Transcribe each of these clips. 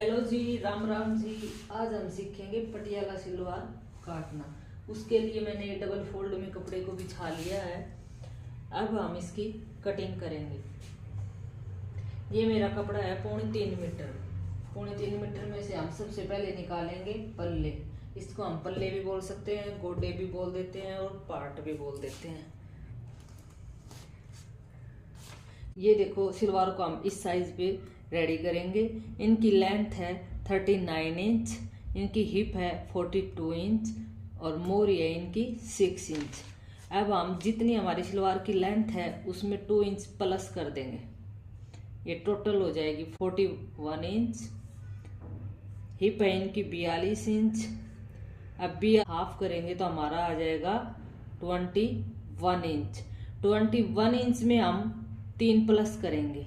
Hello जी, राम राम जी। आज हम सीखेंगे पटियाला सलवार काटना। उसके लिए मैंने डबल फोल्ड में कपड़े को बिछा लिया है। अब हम इसकी कटिंग करेंगे। ये मेरा कपड़ा है 3.25 मीटर। 3.25 मीटर में से हम सबसे पहले निकालेंगे पल्ले। इसको हम पल्ले भी बोल सकते हैं, गोडे भी बोल देते हैं और पार्ट भी बोल देते हैं। ये देखो, सलवार को हम इस साइज पे रेडी करेंगे। इनकी लेंथ है 39 इंच, इनकी हिप है 42 इंच और मोरी है इनकी 6 इंच। अब हम जितनी हमारी सलवार की लेंथ है उसमें 2 इंच प्लस कर देंगे। ये टोटल हो जाएगी 41 इंच। हिप है इनकी 42 इंच। अब भी हाफ करेंगे तो हमारा आ जाएगा 21 इंच। 21 इंच में हम 3 प्लस करेंगे,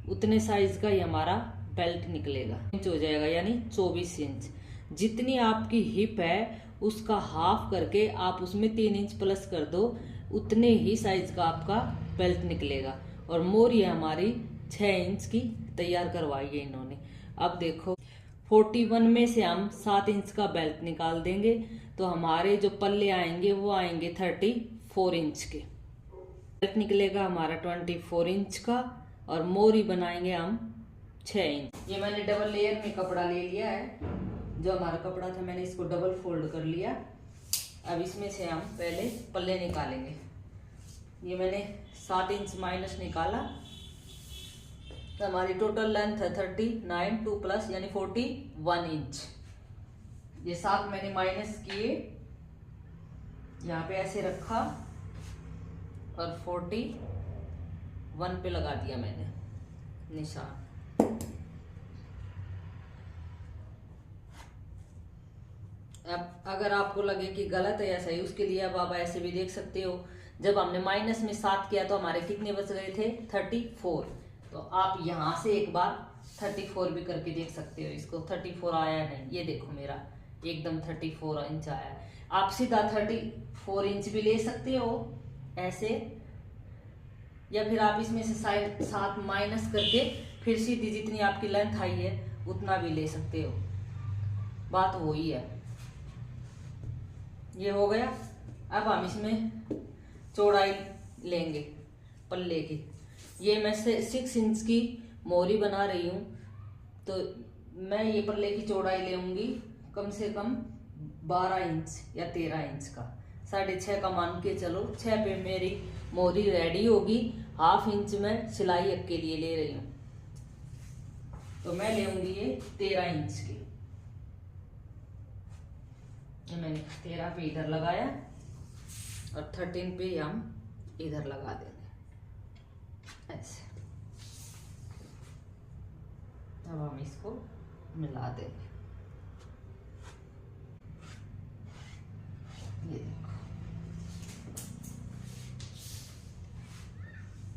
उतने साइज का ही हमारा बेल्ट निकलेगा। इंच हो जाएगा यानी 24 इंच। जितनी आपकी हिप है उसका हाफ करके आप उसमें 3 इंच प्लस कर दो, उतने ही साइज का आपका बेल्ट निकलेगा। और मोरी हमारी 6 इंच की तैयार करवाई है इन्होंने। अब देखो, 41 में से हम 7 इंच का बेल्ट निकाल देंगे तो हमारे जो पल्ले आएंगे वो आएंगे 34 इंच के। बेल्ट निकलेगा हमारा 24 इंच का और मोरी बनाएंगे हम 6 इंच। ये मैंने डबल लेयर में कपड़ा ले लिया है। जो हमारा कपड़ा था मैंने इसको डबल फोल्ड कर लिया। अब इसमें से हम पहले पल्ले निकालेंगे। ये मैंने 7 इंच माइनस निकाला तो हमारी टोटल लेंथ है 39, 2 प्लस यानी 41 इंच। ये 7 मैंने माइनस किए, यहाँ पे ऐसे रखा और 41 पे लगा दिया मैंने निशान। अब अगर आपको लगे कि गलत है या सही, उसके लिए अब आप ऐसे भी देख सकते हो। जब हमने माइनस में 7 किया तो हमारे कितने बच गए थे? 34। तो आप यहाँ से एक बार 34 भी करके देख सकते हो। इसको 34 आया नहीं, ये देखो मेरा एकदम 34 इंच आया। आप सीधा 34 इंच भी ले सकते हो ऐसे, या फिर आप इसमें से 7 माइनस करके फिर सीधी जितनी आपकी लेंथ आई है उतना भी ले सकते हो। बात वही है। ये हो गया। अब हम इसमें चौड़ाई लेंगे पल्ले की। ये मैं से 6 इंच की मोरी बना रही हूँ तो मैं ये पल्ले की चौड़ाई लेंगी कम से कम 12 इंच या 13 इंच का। 6.5 का मान के चलो। 6 पे मेरी मोरी रेडी होगी। हाफ इंच में सिलाई के लिए ले रही हूँ तो मैं लेंगी ये 13 इंच की। मैंने 13 पे इधर लगाया और 13 पे हम इधर लगा देंगे ऐसे। अब हम इसको मिला देंगे। ये देखो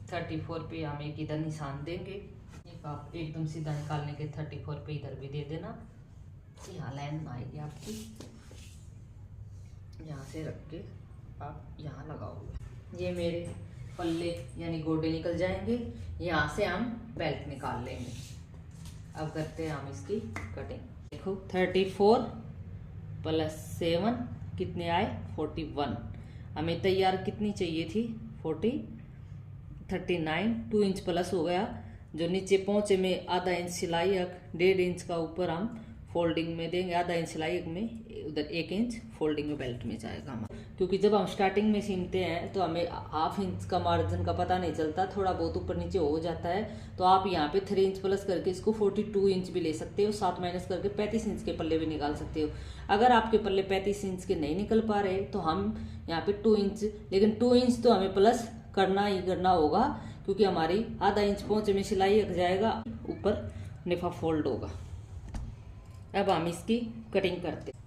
34 पे हम एक इधर निशान देंगे। एक आप एकदम सीधा निकालने के 34 पे इधर भी दे देना। यहाँ लाइन आएगी आपकी, यहाँ से रख के आप यहाँ लगाओगे। ये मेरे पल्ले यानी गोडे निकल जाएंगे। यहाँ से हम बेल्ट निकाल लेंगे। अब करते हैं हम इसकी कटिंग। देखो 34 प्लस 7 कितने आए? 41। हमें तैयार कितनी चाहिए थी? 39। 2 इंच प्लस हो गया। जो नीचे पहुंचे में आधा इंच सिलाई, 1.5 इंच का ऊपर हम फोल्डिंग में देंगे। आधा इंच सिलाई में, उधर 1 इंच फोल्डिंग में बेल्ट में जाएगा हमारा। क्योंकि जब हम स्टार्टिंग में सीनते हैं तो हमें हाफ इंच का मार्जिन का पता नहीं चलता, थोड़ा बहुत ऊपर नीचे हो जाता है। तो आप यहाँ पे 3 इंच प्लस करके इसको 42 इंच भी ले सकते हो। 7 माइनस करके 35 इंच के पल्ले भी निकाल सकते हो। अगर आपके पल्ले 35 इंच के नहीं निकल पा रहे तो हम यहाँ पे 2 इंच, लेकिन 2 इंच तो हमें प्लस करना ही करना होगा क्योंकि हमारी आधा इंच पहुंचे में सिलाई लग जाएगा, ऊपर निफा फोल्ड होगा। अब हम इसकी कटिंग करते हैं।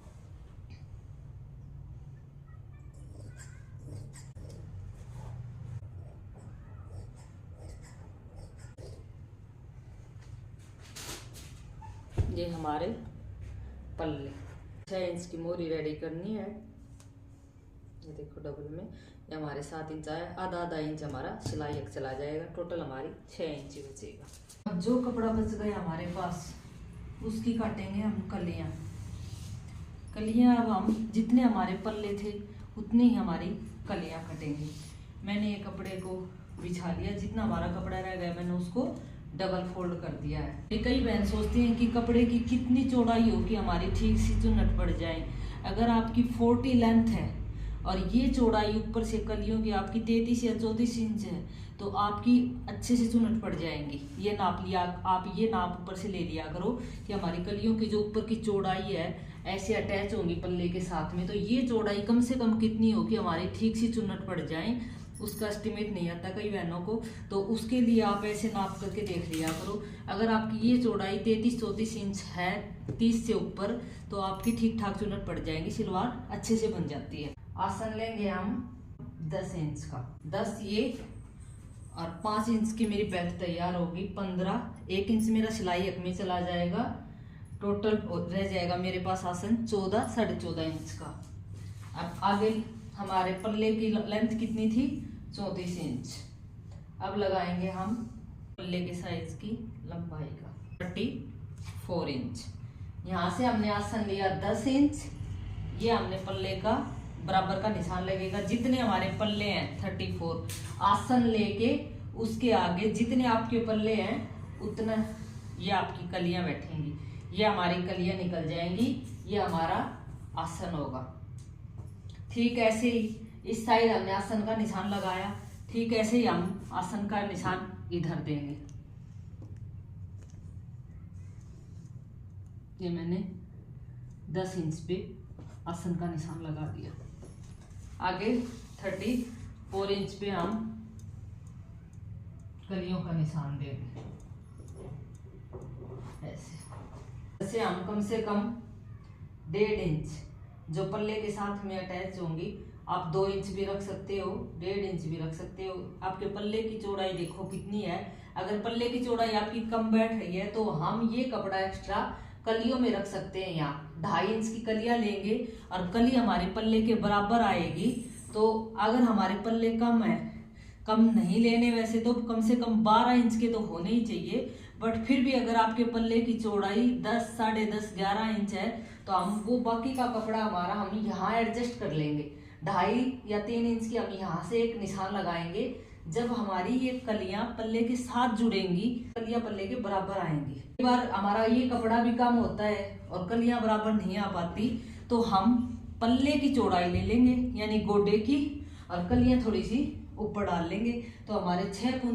ये हमारे पल्ले 6 इंच की मोरी रेडी करनी है। ये देखो डबल में ये हमारे 7 इंच आया। आधा इंच हमारा सिलाई चला जाएगा। टोटल हमारी 6 इंच बचेगा। अब जो कपड़ा बच गया हमारे पास उसकी काटेंगे हम कलियां। कलियां अब हम जितने हमारे पल्ले थे उतनी ही हमारी कलियां कटेंगी। मैंने ये कपड़े को बिछा लिया, जितना हमारा कपड़ा रह गया मैंने उसको डबल फोल्ड कर दिया है। ये कई बहन सोचती हैं कि कपड़े की कितनी चौड़ाई हो कि हमारी ठीक सी चुन्नट पड़ जाए। अगर आपकी 40 लेंथ है और ये चौड़ाई ऊपर से कलियों की आपकी 33 या 34 इंच है तो आपकी अच्छे से चुन्नट पड़ जाएंगी। ये नाप लिया, आप ये नाप ऊपर से ले लिया करो कि हमारी कलियों की जो ऊपर की चौड़ाई है ऐसे अटैच होंगी पल्ले के साथ में, तो ये चौड़ाई कम से कम कितनी हो कि हमारी ठीक सी चुन्नट पड़ जाए, उसका एस्टिमेट नहीं आता कई बहनों को। तो उसके लिए आप ऐसे नाप करके देख लिया करो। अगर आपकी ये चौड़ाई 33-34 इंच है 30 से ऊपर तो आपकी ठीक ठाक चुन्नट पड़ जाएंगी, सलवार अच्छे से बन जाती है। आसन लेंगे हम 10 इंच का, 10 ये और 5 इंच की मेरी बेल्ट तैयार होगी। 15, 1 इंच मेरा सिलाई हक में चला जाएगा, टोटल रह जाएगा मेरे पास आसन 14, 14.5 इंच का। अब आगे हमारे पल्ले की लेंथ कितनी थी 34 इंच। अब लगाएंगे हम पल्ले के साइज की लंबाई का 34 इंच। यहाँ से हमने आसन लिया 10 इंच, ये हमने पल्ले का बराबर का निशान लगेगा। जितने हमारे पल्ले हैं 34, आसन लेके उसके आगे जितने आपके पल्ले हैं उतना ये आपकी कलियां बैठेंगी, ये हमारी कलियां निकल जाएंगी, ये हमारा आसन होगा। ठीक ऐसे ही इस साइड हमने आसन का निशान लगाया, ठीक ऐसे ही हम आसन का निशान इधर देंगे। ये मैंने 10 इंच पे आसन का निशान लगा दिया। आगे 34 इंच पे हम कलियों का निशान देंगे। ऐसे हम कम से कम 1.5 इंच जो पल्ले के साथ में अटैच होंगी, आप 2 इंच भी रख सकते हो, 1.5 इंच भी रख सकते हो। आपके पल्ले की चौड़ाई देखो कितनी है। अगर पल्ले की चौड़ाई आपकी कम बैठ रही है तो हम ये कपड़ा एक्स्ट्रा कलियों में रख सकते हैं। यहाँ 2.5 इंच की कलियां लेंगे और कली हमारे पल्ले के बराबर आएगी। तो अगर हमारे पल्ले कम है, कम नहीं लेने वैसे तो कम से कम 12 इंच के तो होने ही चाहिए, बट फिर भी अगर आपके पल्ले की चौड़ाई 10, 10.5, 11 इंच है तो हम वो बाकी का कपड़ा हमारा हम यहाँ एडजस्ट कर लेंगे। 2.5 या 3 इंच की हम यहाँ से एक निशान लगाएंगे। जब हमारी ये कलियां पल्ले के साथ जुड़ेंगी, कलियां पल्ले के बराबर आएंगी। कई बार हमारा ये कपड़ा भी कम होता है और कलियां बराबर नहीं आ पाती, तो हम पल्ले की चौड़ाई ले लेंगे यानी गोडे की, और कलियां थोड़ी सी ऊपर डाल लेंगे। तो हमारे 6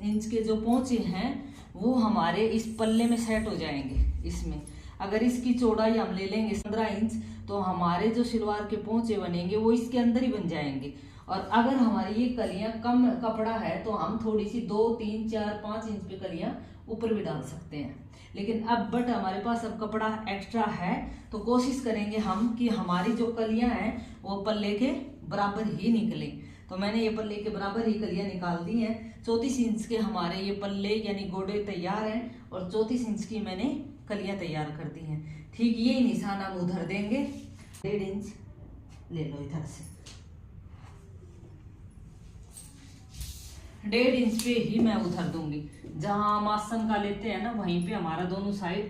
इंच के जो पोंचे हैं वो हमारे इस पल्ले में सेट हो जाएंगे। इसमें अगर इसकी चौड़ाई हम ले लेंगे 15 इंच तो हमारे जो सलवार के पोंचे बनेंगे वो इसके अंदर ही बन जाएंगे। और अगर हमारी ये कलियां कम कपड़ा है तो हम थोड़ी सी 2, 3, 4, 5 इंच पे कलियां ऊपर भी डाल सकते हैं। लेकिन अब बट हमारे पास अब कपड़ा एक्स्ट्रा है तो कोशिश करेंगे हम कि हमारी जो कलियां हैं वो पल्ले के बराबर ही निकले। तो मैंने ये पल्ले के बराबर ही कलियां निकाल दी हैं। 34 इंच के हमारे ये पल्ले यानी गोडे तैयार हैं और 34 इंच की मैंने कलियां तैयार कर दी हैं। ठीक यही निशान हम उधर देंगे। 1.5 इंच ले लो इधर से, 1.5 इंच पे ही मैं उधर दूंगी। जहां हम आसन का लेते हैं ना वहीं पे हमारा दोनों साइड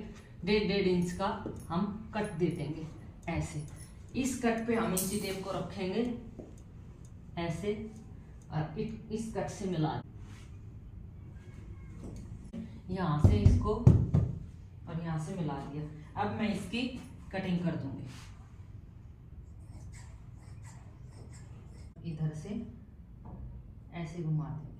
1.5 इंच का हम कट दे देंगे। ऐसे इस कट पे हम इंची टेप को रखेंगे ऐसे और इस कट से मिला यहाँ से इसको और यहाँ से मिला दिया। अब मैं इसकी कटिंग कर दूंगी। इधर से ऐसे घुमा देंगे।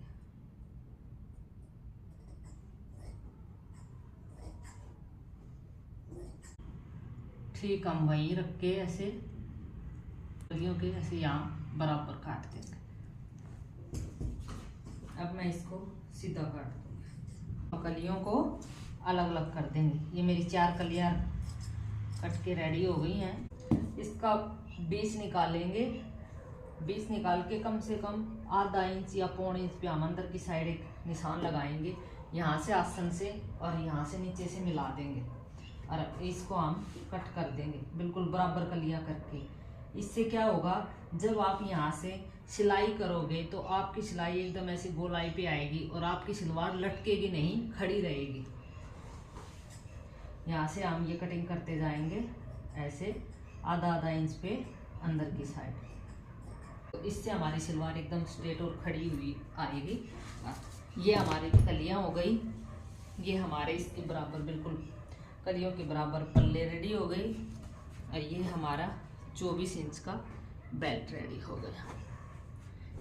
ठीक हम वहीं रख के ऐसे कलियों के ऐसे यहाँ बराबर काट देंगे। अब मैं इसको सीधा काट दूंगी। कलियों को अलग अलग कर देंगे। ये मेरी 4 कलियां कट के रेडी हो गई हैं। इसका 20 निकालेंगे। 20 निकाल के कम से कम आधा इंच या 1.25 इंच पे हम अंदर की साइड एक निशान लगाएंगे। यहाँ से आसन से और यहाँ से नीचे से मिला देंगे और इसको हम कट कर देंगे बिल्कुल बराबर कलियां करके। इससे क्या होगा, जब आप यहाँ से सिलाई करोगे तो आपकी सिलाई एकदम ऐसी गोलाई पे आएगी और आपकी सलवार लटकेगी नहीं, खड़ी रहेगी। यहाँ से हम ये कटिंग करते जाएंगे ऐसे आधा आधा इंच पे अंदर की साइड। तो इससे हमारी सलवार एकदम स्ट्रेट और खड़ी हुई आएगी। ये हमारी कलियाँ हो गई, ये हमारे इसके बराबर बिल्कुल कलियों के बराबर पल्ले रेडी हो गई, और ये हमारा 24 इंच का बेल्ट रेडी हो गया।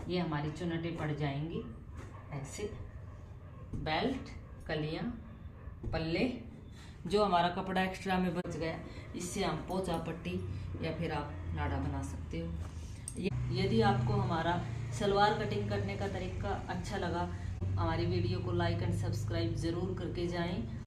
ये हमारी चुनटें पड़ जाएंगी ऐसे, बेल्ट, कलियाँ, पल्ले। जो हमारा कपड़ा एक्स्ट्रा में बच गया इससे हम पोंचा पट्टी या फिर आप नाड़ा बना सकते हो। यदि आपको हमारा सलवार कटिंग करने का तरीका अच्छा लगा, हमारी वीडियो को लाइक एंड सब्सक्राइब ज़रूर करके जाएं।